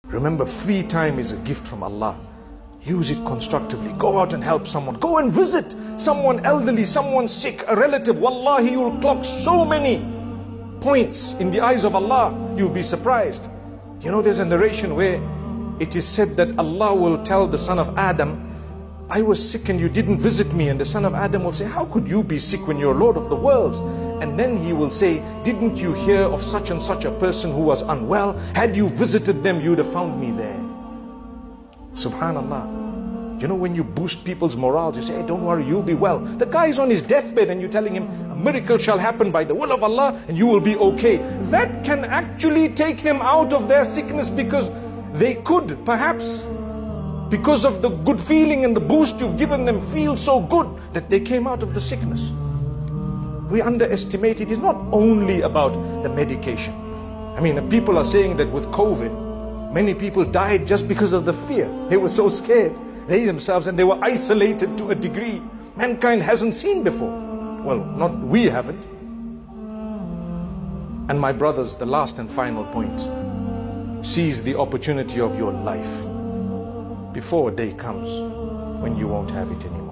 Remember, free time is a gift from Allah. Use it constructively. Go out and help someone. Go and visit someone elderly, someone sick, a relative. Wallahi, you'll clock so many points in the eyes of Allah. You'll be surprised. You know, there's a narration where it is said that Allah will tell the son of Adam, I was sick and you didn't visit me. And the son of Adam will say, how could you be sick when you're Lord of the worlds? And then he will say, didn't you hear of such and such a person who was unwell? Had you visited them, you'd have found me there. Subhanallah. You know, when you boost people's morals, you say, hey, don't worry, you'll be well. The guy is on his deathbed and you're telling him, a miracle shall happen by the will of Allah and you will be okay. That can actually take them out of their sickness, because they could perhaps, because of the good feeling and the boost you've given them, feel so good that they came out of the sickness. We underestimate it. It's not only about the medication. I mean, people are saying that with COVID, many people died just because of the fear. They were so scared, they themselves, and they were isolated to a degree mankind hasn't seen before. Well, we haven't. And my brothers, the last and final point, seize the opportunity of your life before a day comes when you won't have it anymore.